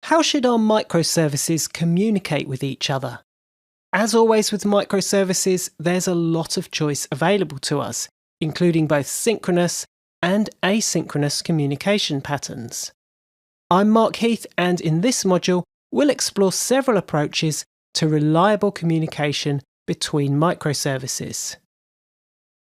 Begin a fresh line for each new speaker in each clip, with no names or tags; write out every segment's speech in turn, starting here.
How should our microservices communicate with each other? As always with microservices, there's a lot of choice available to us, including both synchronous and asynchronous communication patterns. I'm Mark Heath, and in this module, we'll explore several approaches to reliable communication between microservices.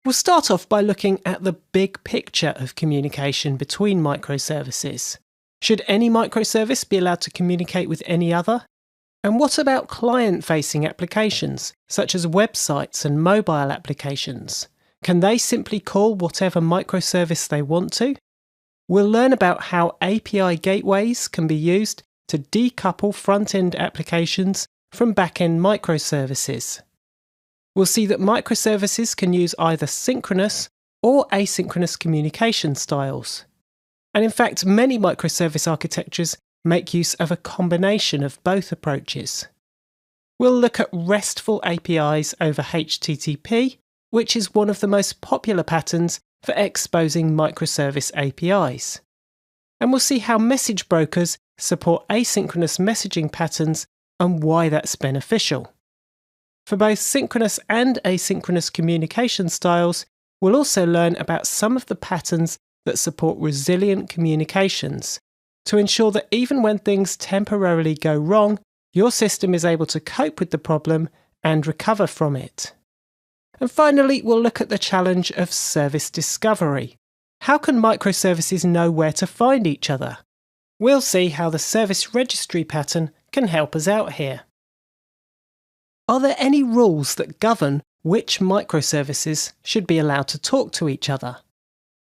We'll start off by looking at the big picture of communication between microservices. Should any microservice be allowed to communicate with any other? And what about client-facing applications, such as websites and mobile applications? Can they simply call whatever microservice they want to? We'll learn about how API gateways can be used to decouple front-end applications from back-end microservices. We'll see that microservices can use either synchronous or asynchronous communication styles. And in fact, many microservice architectures make use of a combination of both approaches. We'll look at RESTful APIs over HTTP, which is one of the most popular patterns for exposing microservice APIs. And we'll see how message brokers support asynchronous messaging patterns and why that's beneficial. For both synchronous and asynchronous communication styles, we'll also learn about some of the patterns that support resilient communications to ensure that even when things temporarily go wrong, your system is able to cope with the problem and recover from it. And finally, we'll look at the challenge of service discovery. How can microservices know where to find each other? We'll see how the service registry pattern can help us out here. Are there any rules that govern which microservices should be allowed to talk to each other?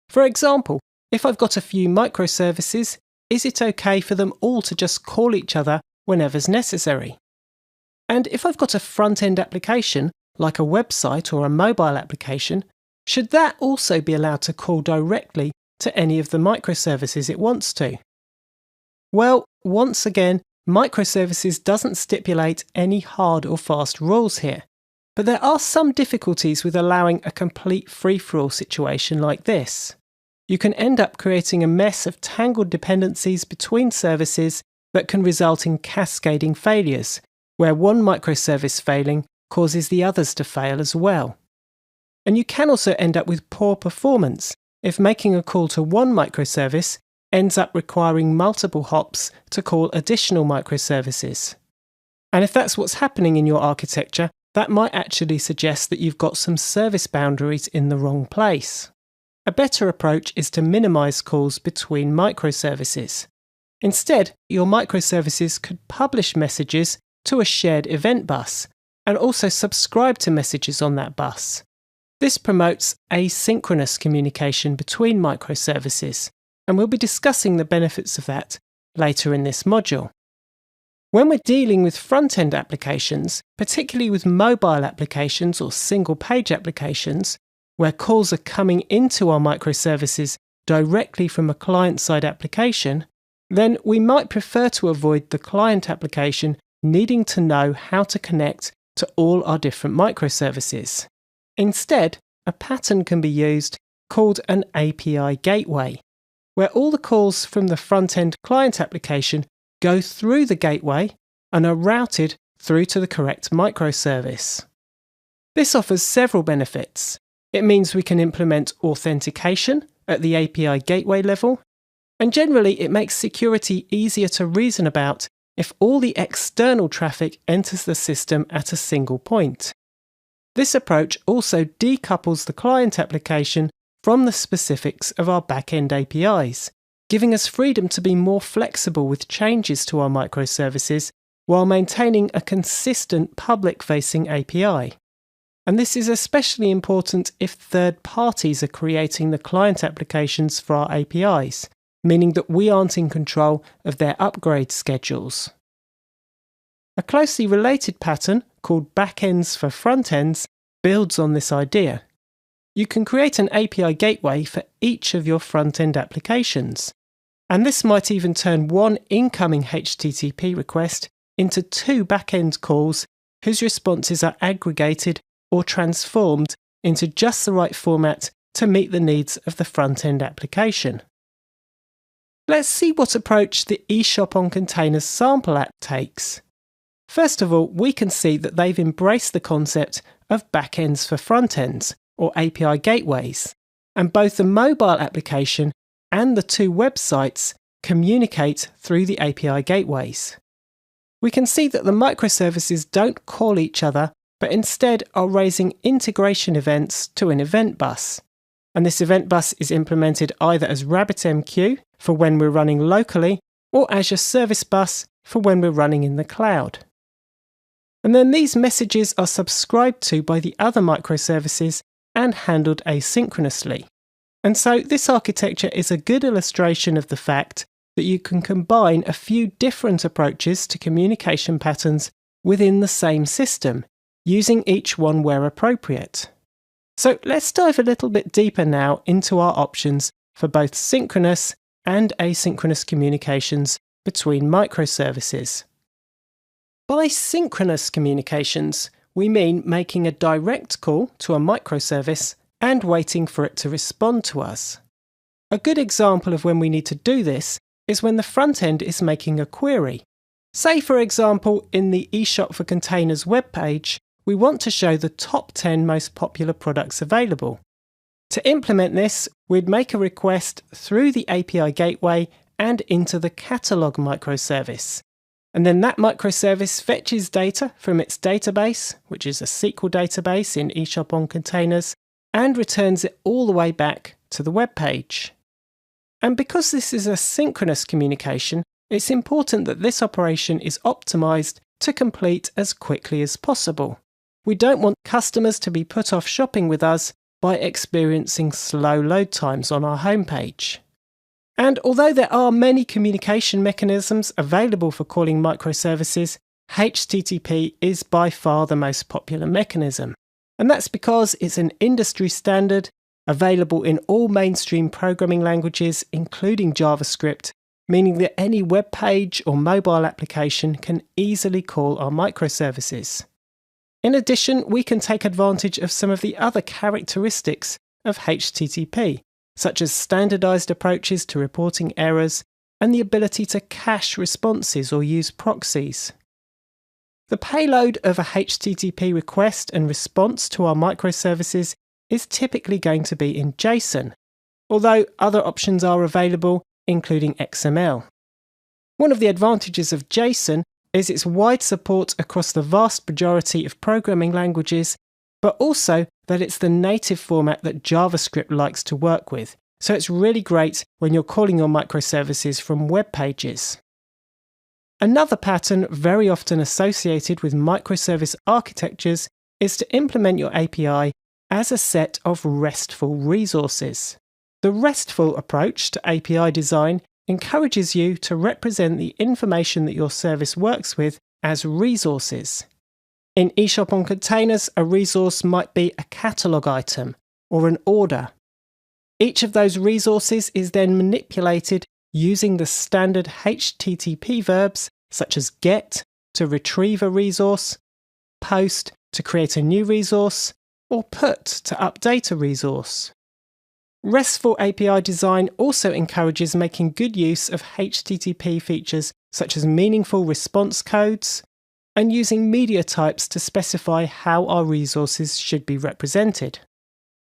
For example, if I've got a few microservices, is it okay for them all to just call each other whenever's necessary? And if I've got a front-end application, like a website or a mobile application, should that also be allowed to call directly to any of the microservices it wants to? Well, once again, microservices doesn't stipulate any hard or fast rules here, but there are some difficulties with allowing a complete free-for-all situation like this. You can end up creating a mess of tangled dependencies between services that can result in cascading failures, where one microservice failing causes the others to fail as well. And you can also end up with poor performance if making a call to one microservice ends up requiring multiple hops to call additional microservices. And if that's what's happening in your architecture, that might actually suggest that you've got some service boundaries in the wrong place. A better approach is to minimize calls between microservices. Instead, your microservices could publish messages to a shared event bus and also subscribe to messages on that bus. This promotes asynchronous communication between microservices, and we'll be discussing the benefits of that later in this module. When we're dealing with front-end applications, particularly with mobile applications or single-page applications, where calls are coming into our microservices directly from a client-side application, then we might prefer to avoid the client application needing to know how to connect to all our different microservices. Instead, a pattern can be used called an API gateway, where all the calls from the front-end client application go through the gateway and are routed through to the correct microservice. This offers several benefits. It means we can implement authentication at the API gateway level, and generally it makes security easier to reason about if all the external traffic enters the system at a single point. This approach also decouples the client application from the specifics of our back-end APIs, giving us freedom to be more flexible with changes to our microservices while maintaining a consistent public-facing API. And this is especially important if third parties are creating the client applications for our APIs, meaning that we aren't in control of their upgrade schedules. A closely related pattern called backends for frontends builds on this idea. You can create an API gateway for each of your front-end applications, and this might even turn one incoming HTTP request into two back-end calls whose responses are aggregated or transformed into just the right format to meet the needs of the front-end application. Let's see what approach the eShop on Containers sample app takes. First of all, we can see that they've embraced the concept of backends for frontends, or API gateways, and both the mobile application and the two websites communicate through the API gateways. We can see that the microservices don't call each other, but instead are raising integration events to an event bus. And this event bus is implemented either as RabbitMQ for when we're running locally, or Azure Service Bus for when we're running in the cloud. And then these messages are subscribed to by the other microservices and handled asynchronously. And so this architecture is a good illustration of the fact that you can combine a few different approaches to communication patterns within the same system, using each one where appropriate. So let's dive a little bit deeper now into our options for both synchronous and asynchronous communications between microservices. By synchronous communications, we mean making a direct call to a microservice and waiting for it to respond to us. A good example of when we need to do this is when the front end is making a query. Say, for example, in the eShop for Containers webpage, we want to show the top 10 most popular products available. To implement this, we'd make a request through the API gateway and into the catalog microservice. And then that microservice fetches data from its database, which is a SQL database in eShop on Containers, and returns it all the way back to the web page. And because this is a synchronous communication, it's important that this operation is optimized to complete as quickly as possible. We don't want customers to be put off shopping with us by experiencing slow load times on our homepage. And although there are many communication mechanisms available for calling microservices, HTTP is by far the most popular mechanism. And that's because it's an industry standard, available in all mainstream programming languages, including JavaScript, meaning that any web page or mobile application can easily call our microservices. In addition, we can take advantage of some of the other characteristics of HTTP, such as standardized approaches to reporting errors and the ability to cache responses or use proxies. The payload of a HTTP request and response to our microservices is typically going to be in JSON, although other options are available, including XML. One of the advantages of JSON is its wide support across the vast majority of programming languages, but also that it's the native format that JavaScript likes to work with. So it's really great when you're calling your microservices from web pages. Another pattern very often associated with microservice architectures is to implement your API as a set of RESTful resources. The RESTful approach to API design encourages you to represent the information that your service works with as resources. In eShop on Containers, a resource might be a catalog item or an order. Each of those resources is then manipulated using the standard HTTP verbs such as get to retrieve a resource, post to create a new resource, or put to update a resource. RESTful API design also encourages making good use of HTTP features such as meaningful response codes and using media types to specify how our resources should be represented.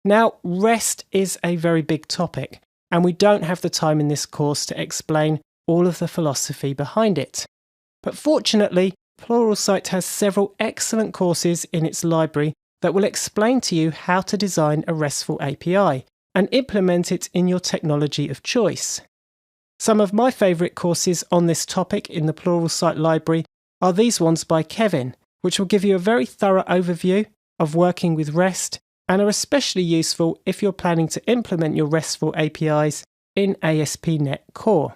Now, REST is a very big topic, and we don't have the time in this course to explain all of the philosophy behind it. But fortunately, Pluralsight has several excellent courses in its library that will explain to you how to design a RESTful API and implement it in your technology of choice. Some of my favourite courses on this topic in the Pluralsight library are these ones by Kevin, which will give you a very thorough overview of working with REST and are especially useful if you're planning to implement your RESTful APIs in ASP.NET Core.